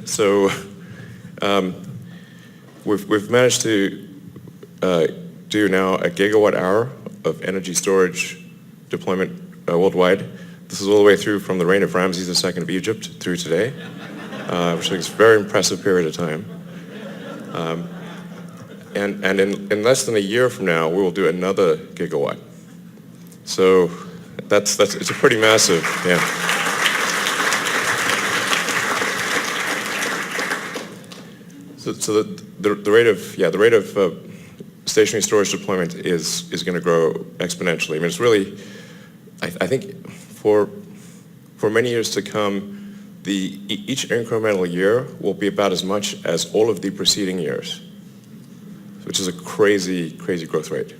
So we've managed to do now a gigawatt hour of energy storage deployment worldwide. This is all the way through from the reign of Ramses II of Egypt through today, which is a very impressive period of time. And in less than a year from now, we will do another gigawatt. So it's a pretty massive, yeah. So the rate of stationary storage deployment is going to grow exponentially. I mean, it's really, I think for many years to come, each incremental year will be about as much as all of the preceding years, which is a crazy growth rate.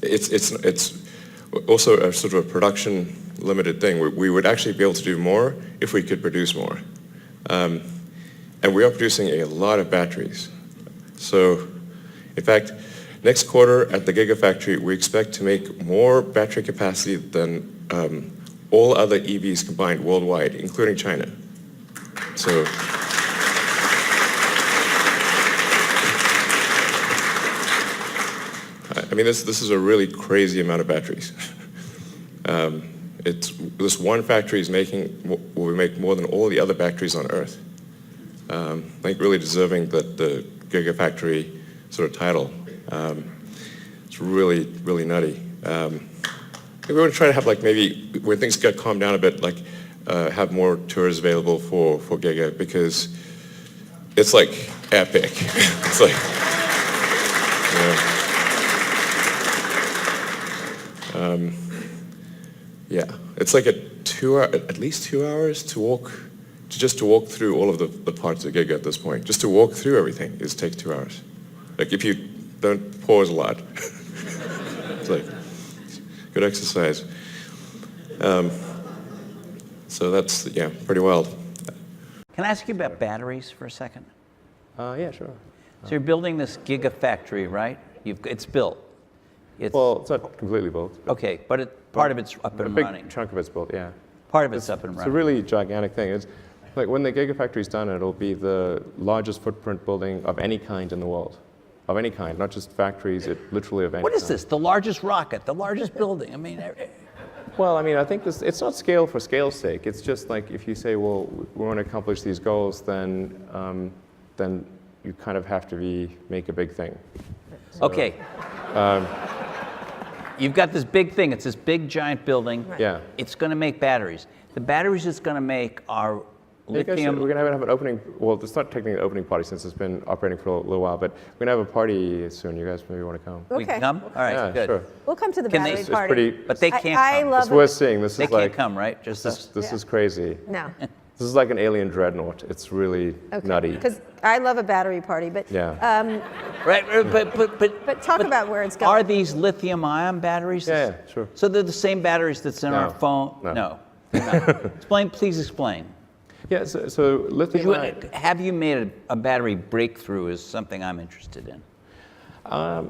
It's also a sort of a production limited thing. We would actually be able to do more if we could produce more. And we are producing a lot of batteries. So, in fact, next quarter at the Gigafactory, we expect to make more battery capacity than all other EVs combined worldwide, including China. So, I mean, this is a really crazy amount of batteries. This one factory will make more than all the other batteries on Earth. I think really deserving the Gigafactory sort of title. It's really nutty. We want to try to have maybe when things get calmed down a bit, have more tours available for Giga, because it's epic. It's yeah, it's at least 2 hours to just walk through all of the parts of Giga at this point. Just to walk through everything takes 2 hours. If you don't pause a lot, it's good exercise. So that's, pretty wild. Can I ask you about batteries for a second? Yeah, sure. So you're building this Gigafactory, right? It's built. Well, it's not completely built. Okay, but part of it's up and running. A big chunk of it's built, yeah. Part of it's up and running. It's a really gigantic thing. It's when the Gigafactory's done, it'll be the largest footprint building of any kind in the world. Of any kind, not just factories, literally of any kind. What is this? The largest rocket, the largest building? I mean... Well, I mean, I think it's not scale for scale's sake. It's just if you say, well, we want to accomplish these goals, then you kind of have to make a big thing. So, okay. You've got this big thing. It's this big, giant building. Right. Yeah. It's going to make batteries. The batteries it's going to make are lithium. We're going to have an opening. Well, it's not technically an opening party since it's been operating for a little while, but we're going to have a party soon. You guys maybe want to come. Okay. We can come? All right, yeah, good. Sure. We'll come to the battery it's party. But they can't come. I love it's worth seeing. This they is can't come, right? Just this is crazy. No. This is like an alien dreadnought. It's really nutty. Because I love a battery party, but yeah. Right, but talk about where it's going. Are these lithium-ion batteries? Yeah, sure. So they're the same batteries that's in our phone? No. Please explain. Yeah, so lithium. Have you made a battery breakthrough is something I'm interested in.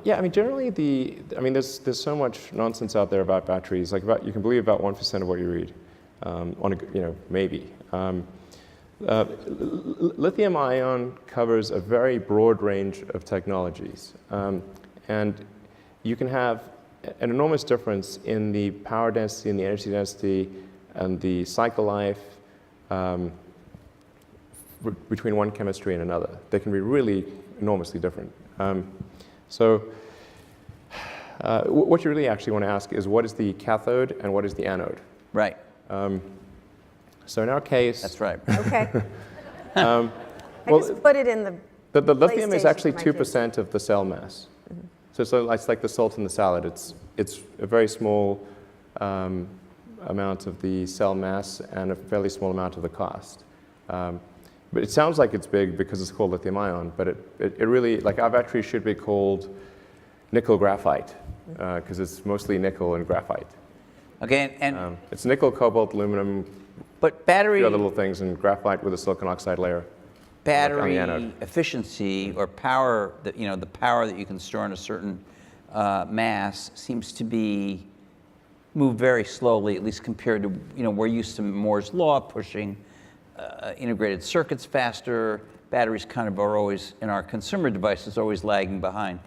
Yeah, I mean, generally there's so much nonsense out there about batteries. You can believe about 1% of what you read, maybe. Lithium-ion covers a very broad range of technologies, and you can have an enormous difference in the power density and the energy density and the cycle life between one chemistry and another. They can be really enormously different. So what you really actually want to ask is, what is the cathode and what is the anode? Right. So in our case... That's right. Okay. I just put it in the lithium is actually 2% of the cell mass. Mm-hmm. So it's like the salt in the salad. It's a very small amount of the cell mass and a fairly small amount of the cost. But it sounds like it's big because it's called lithium ion, but it really, our battery should be called nickel graphite because it's mostly nickel and graphite. Okay, and it's nickel, cobalt, aluminum, but battery, other little things, and graphite with a silicon oxide layer. Battery efficiency or power, the power that you can store in a certain mass seems to be move very slowly, at least compared to, we're used to Moore's law, pushing integrated circuits faster. Batteries kind of are always, in our consumer devices, always lagging behind.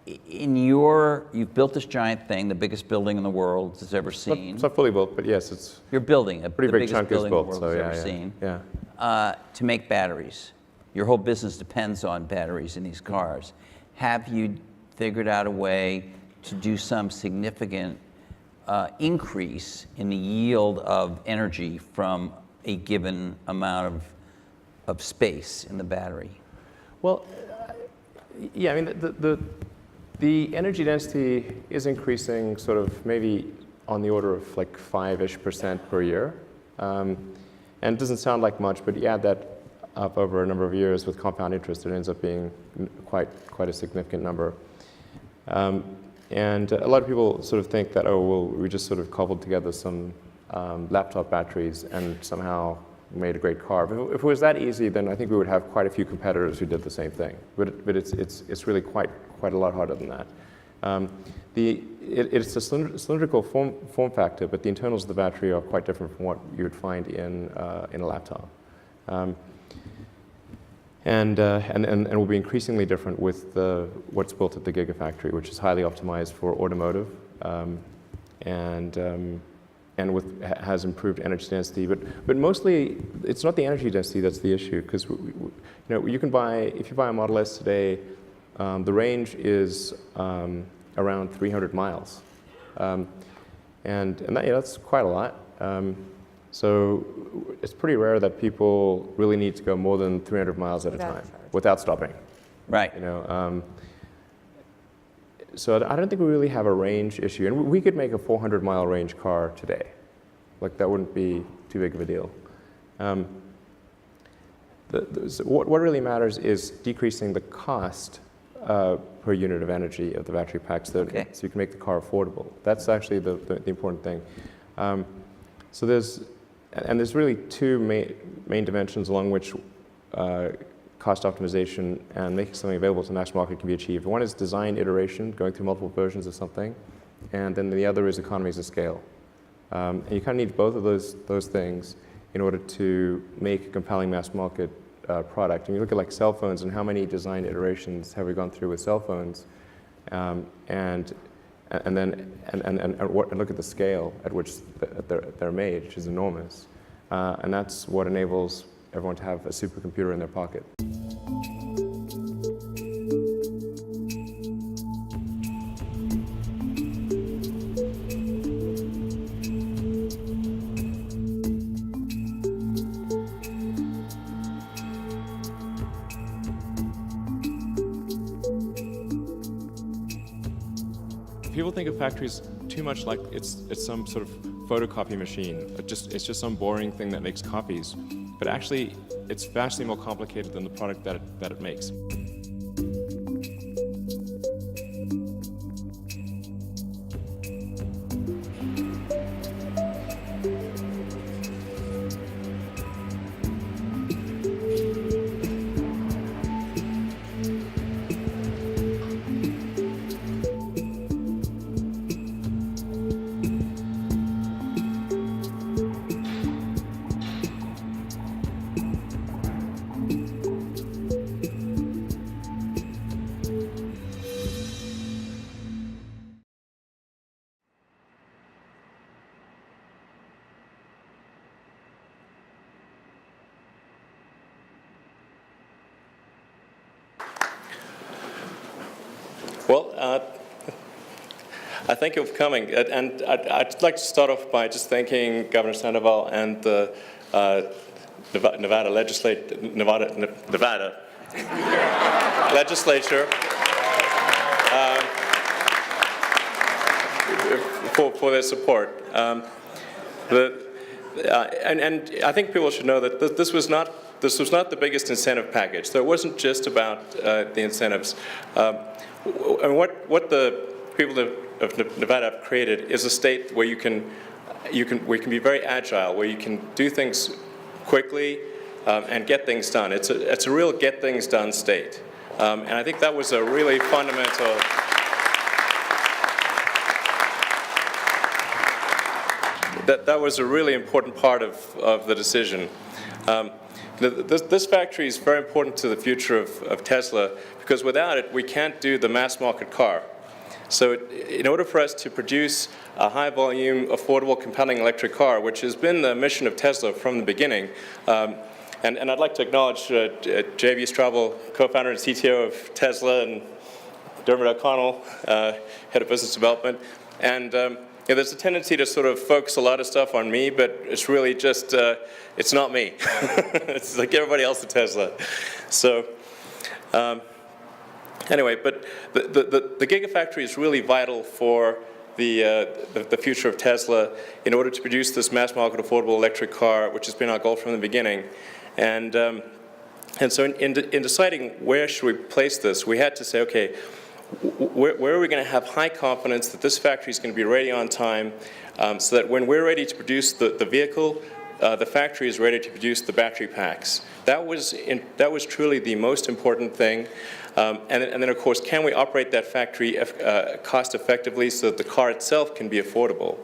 You've built this giant thing, the biggest building in the world it's ever seen. It's not fully built, but yes, it's You're building pretty the big biggest chunk is building built. the world So has yeah, ever yeah, seen. yeah. To make batteries. Your whole business depends on batteries in these cars. Have you figured out a way to do some significant increase in the yield of energy from a given amount of space in the battery? Well, yeah, I mean, the energy density is increasing sort of maybe on the order of like 5-ish% per year. And it doesn't sound like much, but you add that up over a number of years with compound interest, it ends up being quite a significant number. And a lot of people sort of think that, oh, well, we just sort of cobbled together some laptop batteries and somehow made a great car. But if it was that easy, then I think we would have quite a few competitors who did the same thing. But it's really quite a lot harder than that. It's a cylindrical form factor, but the internals of the battery are quite different from what you would find in a laptop. And will be increasingly different with what's built at the Gigafactory, which is highly optimized for automotive, and has improved energy density. But mostly, it's not the energy density that's the issue, because you can if you buy a Model S today, the range is around 300 miles, and that's quite a lot. So it's pretty rare that people really need to go more than 300 miles at a time without stopping. Right. So I don't think we really have a range issue. And we could make a 400-mile range car today. Like, that wouldn't be too big of a deal. What really matters is decreasing the cost per unit of energy of the battery pack so you can make the car affordable. That's actually the important thing. So there's really two main dimensions along which cost optimization and making something available to the mass market can be achieved. One is design iteration, going through multiple versions of something, and then the other is economies of scale. And you kind of need both of those things in order to make a compelling mass market product. And you look at like cell phones and how many design iterations have we gone through with cell phones, and look at the scale at which they're made, which is enormous. And that's what enables everyone to have a supercomputer in their pocket. People think of factories too much like it's some sort of photocopy machine. It's just some boring thing that makes copies. But actually, it's vastly more complicated than the product that it makes. Well, I thank you for coming. And I'd like to start off by just thanking Governor Sandoval and the Nevada legislature for their support. And I think people should know that this was not the biggest incentive package. So it wasn't just about the incentives. And what the people of Nevada have created is a state where you can be very agile, where you can do things quickly and get things done. It's a real get things done state, and I think that was a really fundamental. that was a really important part of the decision. This factory is very important to the future of Tesla, because without it, we can't do the mass market car. So in order for us to produce a high volume, affordable, compelling electric car, which has been the mission of Tesla from the beginning, and I'd like to acknowledge J.B. Straubel, co-founder and CTO of Tesla, and Dermot O'Connell, head of business development. And there's a tendency to sort of focus a lot of stuff on me, but it's really just, it's not me. It's like everybody else at Tesla. So anyway, but the Gigafactory is really vital for the future of Tesla in order to produce this mass market affordable electric car, which has been our goal from the beginning. And so in deciding where should we place this, we had to say, okay, where are we going to have high confidence that this factory is going to be ready on time, so that when we're ready to produce the vehicle, the factory is ready to produce the battery packs. That was truly the most important thing. And then, of course, can we operate that factory cost effectively so that the car itself can be affordable?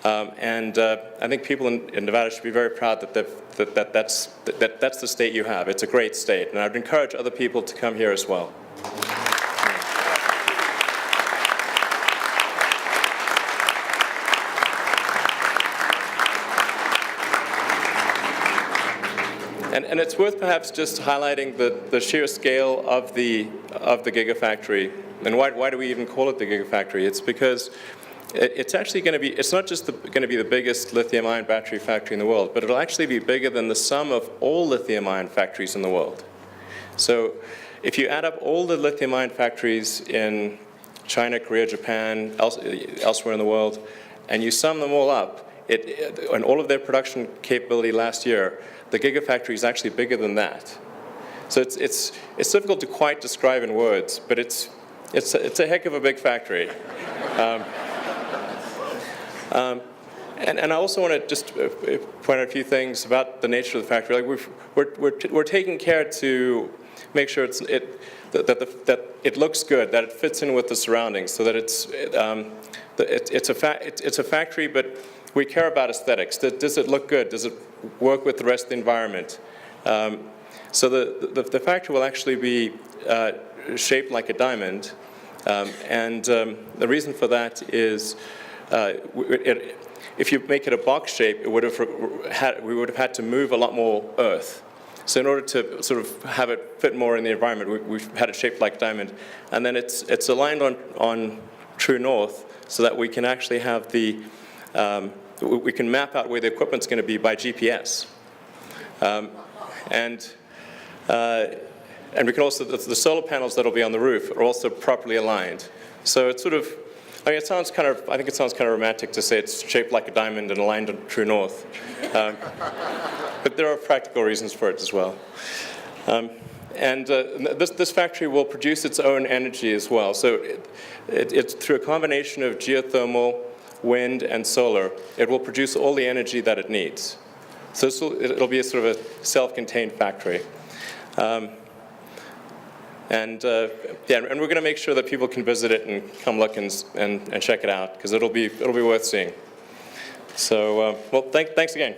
And I think people in Nevada should be very proud that that's the state you have. It's a great state, and I'd encourage other people to come here as well. And it's worth perhaps just highlighting the sheer scale of the Gigafactory. And why do we even call it the Gigafactory? It's because it's actually going to be, it's not just going to be the biggest lithium-ion battery factory in the world, but it'll actually be bigger than the sum of all lithium-ion factories in the world. So if you add up all the lithium-ion factories in China, Korea, Japan, elsewhere in the world, and you sum them all up, and all of their production capability last year, the Gigafactory is actually bigger than that. So it's difficult to quite describe in words, but it's a heck of a big factory. And I also want to just point out a few things about the nature of the factory. Like we're taking care to make sure that it looks good, that it fits in with the surroundings, so that it's a factory, but we care about aesthetics. Does it look good? Does it work with the rest of the environment? So the factory will actually be shaped like a diamond, and the reason for that is if you make it a box shape, we would have had to move a lot more earth. So in order to sort of have it fit more in the environment, we've had it shaped like a diamond, and then it's aligned on true north, so that we can actually have we can map out where the equipment's going to be by GPS. And we can also, the solar panels that'll be on the roof are also properly aligned. So it's sort of, I think it sounds kind of romantic to say it's shaped like a diamond and aligned on true north. But there are practical reasons for it as well. And this factory will produce its own energy as well. So it's through a combination of geothermal, wind, and solar, it will produce all the energy that it needs. So it'll be a sort of a self-contained factory. And we're going to make sure that people can visit it and come look and check it out, because it'll be worth seeing. So, well, thanks again.